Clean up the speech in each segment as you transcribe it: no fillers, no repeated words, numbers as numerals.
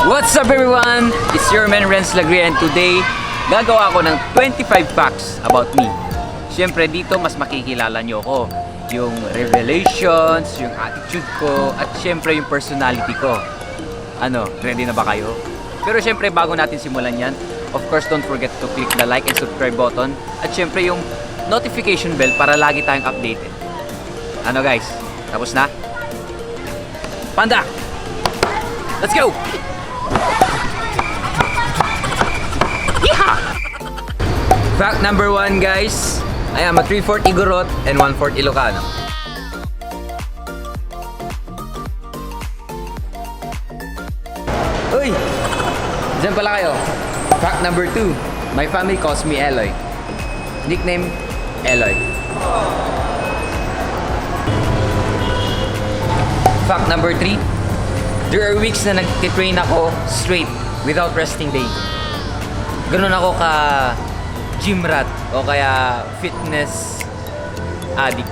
What's up everyone? It's your man Renz Lagria and today gagawa ako ng 25 facts about me. Siyempre dito mas makikilala nyo ako. Yung revelations, yung attitude ko, at siyempre yung personality ko. Ano, ready na ba kayo? Pero siyempre bago natin simulan yan, of course don't forget to click the like and subscribe button. At siyempre yung notification bell para lagi tayong updated. Ano guys? Tapos na? Panda! Let's go! Yeehaw! Fact number 1 guys, I am a 3/4 Igorot and 1/4 Ilocano. Uy! Diyan pala kayo. Fact number 2, my family calls me Eloy. Nickname, Eloy. Fact number 3, there are weeks na nag-train ako straight without resting day. Ganun ako ka gym rat o kaya fitness addict.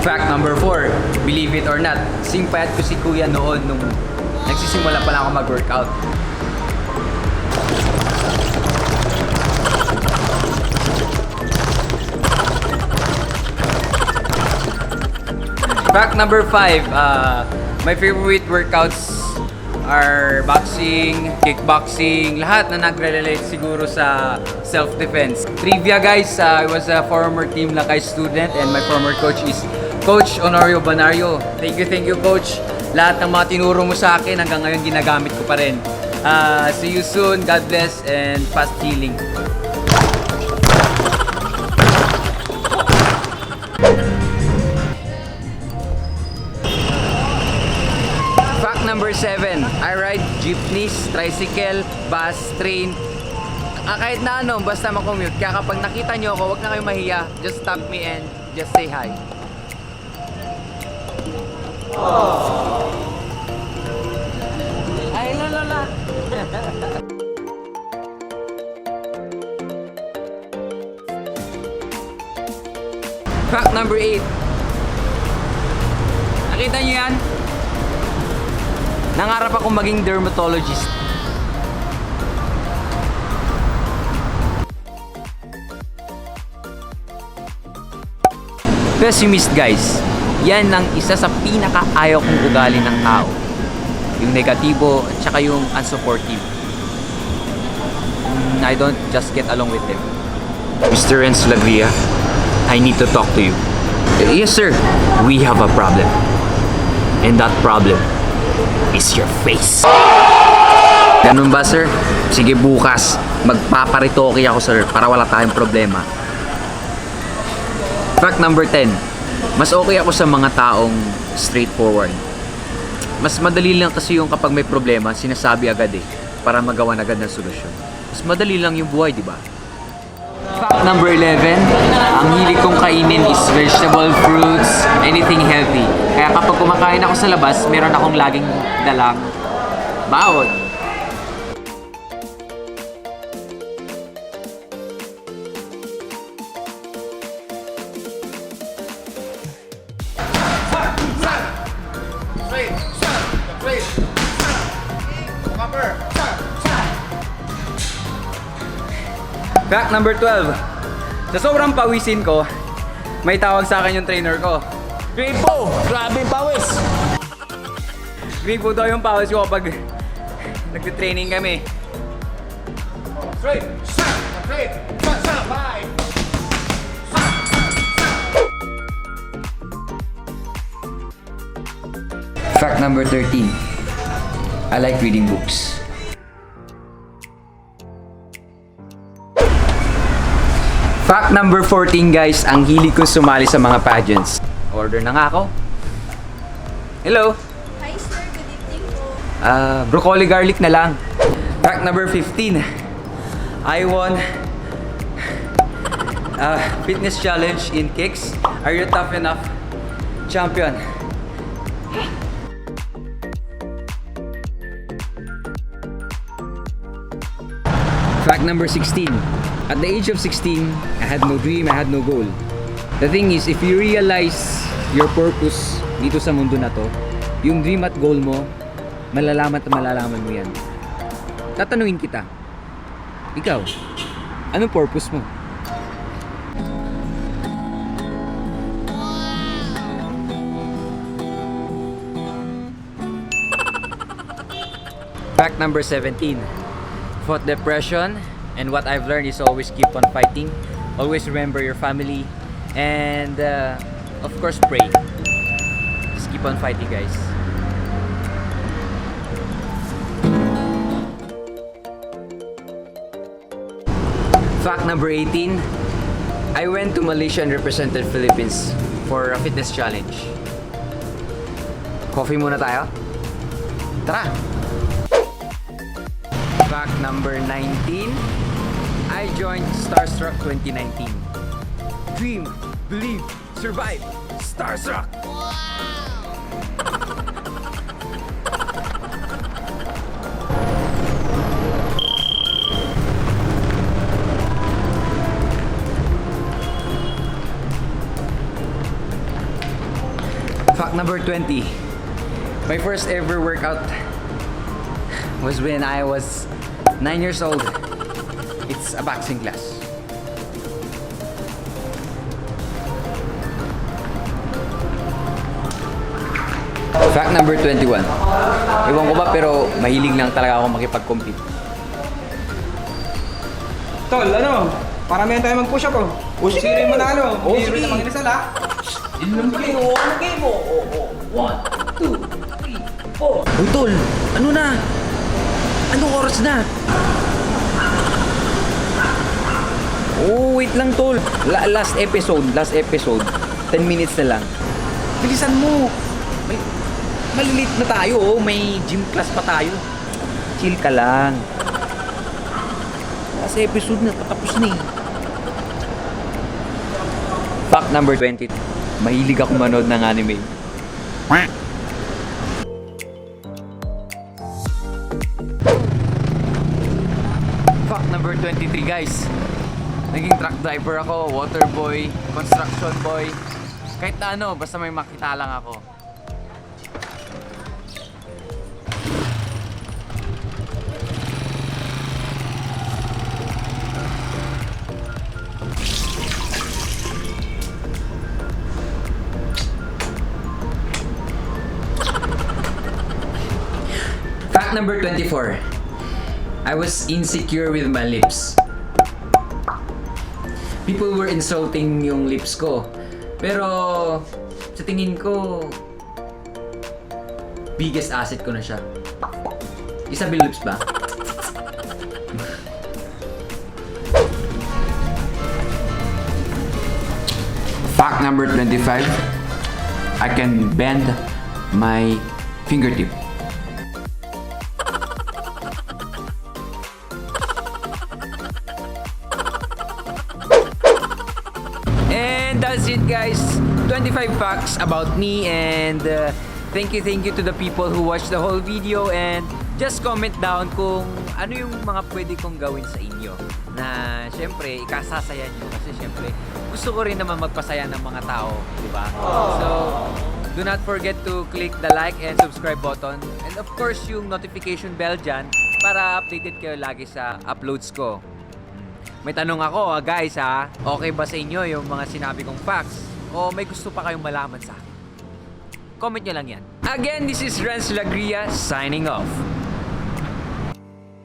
Fact number 4, believe it or not, simpayat ko si kuya noon nung nagsisimula pa lang ako mag-workout. Fact number 5, my favorite workouts are boxing, kickboxing, lahat na nagre-relate siguro sa self-defense. Trivia guys, I was a former Team Lakay student and my former coach is Coach Honorio Banario. Thank you coach. Lahat ng mga tinuro mo sa akin hanggang ngayon ginagamit ko pa rin. See you soon, God bless and fast healing. Number 7, I ride jeepneys, tricycle, bus, train, kahit na ano, basta makommute. Kaya kapag nakita nyo ako, huwag na kayo mahiya. Just stop me and just say hi. Ay, lala. Fact number 8. Nakita nyo yan? Nangarap akong maging dermatologist. Pessimist guys, yan ang isa sa pinaka-ayaw kong ugali ng tao. Yung negatibo at saka yung unsupportive. I don't just get along with them. Mr. Renz Lagria, I need to talk to you. Yes sir, we have a problem. And that problem is your face. Ganun ba sir? Sige bukas, magpaparitoke ako sir para wala tayong problema. Fact number 10, mas okay ako sa mga taong straightforward. Mas madali lang kasi yung kapag may problema, sinasabi agad para magawa agad ng solusyon. Mas madali lang yung buhay, di ba? Fact number 11, ang hilig kong kainin is vegetable, fruits, anything healthy. Kaya kapag kumakain ako sa labas, meron akong laging dalang bawod. Fact number 12, sa sobrang pawisin ko, may tawag sa akin yung trainer ko. Gripo! Grabe yung pawis! Gripo daw yung pawis ko kapag nagtitraining kami. Straight! Straight! Bye! Fact number 13, I like reading books. Fact number 14 guys, ang hilig ko sumali sa mga pageants. Order na nga ako. Hello? Hi sir, good evening po. Broccoli garlic na lang. Fact number 15, I won fitness challenge in kicks. Are you tough enough? Champion. Fact number 16, At the age of 16, I had no dream, I had no goal. The thing is, if you realize your purpose dito sa mundo na to, yung dream at goal mo, malalaman at malalaman mo yan. Tatanungin kita, ikaw, anong purpose mo? Fact number 17. Fought depression, and what I've learned is always keep on fighting. Always remember your family, and of course pray. Just keep on fighting, guys. Fact number 18. I went to Malaysia and represented Philippines for a fitness challenge. Coffee muna tayo? Tara! Fact number 19. I joined Starstruck 2019. Dream, believe, survive. Starstruck! Fact number 20. My first ever workout was when I was 9 years old. It's a boxing class. Fact number 21. Ewan ko ba pero mahilig lang talaga ako makipag-compete. Tol, ano? Paramihan tayo mag-push up, oh. Push Sino yung manalo? Oh, Hindi sige. rin naman inasal, ha? Ilan ba kayo? Ano game mo? 1, 2, 3, 4. Uy tol, ano na? Anong oras na? Oh, wait lang tol. Last episode. 10 minutes na lang. Bilisan mo. Malilit na tayo, oh. May gym class pa tayo. Chill ka lang. Last episode na, patapos na eh. Fact number 20. Mahilig ako manood ng anime. Fact number 23 guys. Naging truck driver ako, water boy, construction boy. Kahit na ano, basta may makita lang ako. Fact number 24. I was insecure with my lips. People were insulting yung lips ko. Pero sa tingin ko, biggest asset ko na siya. Isabi lips ba? Fact number 25. I can bend my fingertip. And that's it guys, 25 facts about me, and thank you to the people who watched the whole video, and just comment down kung ano yung mga pwede kong gawin sa inyo na syempre ikasasaya nyo, kasi syempre gusto ko rin naman magpasaya ng mga tao, di ba? So do not forget to click the like and subscribe button, and of course yung notification bell dyan para updated kayo lagi sa uploads ko. May tanong ako guys ha, okay ba sa inyo yung mga sinabi kong facts? O may gusto pa kayong malaman sa akin? Comment nyo lang yan. Again, this is Renz Lagria signing off.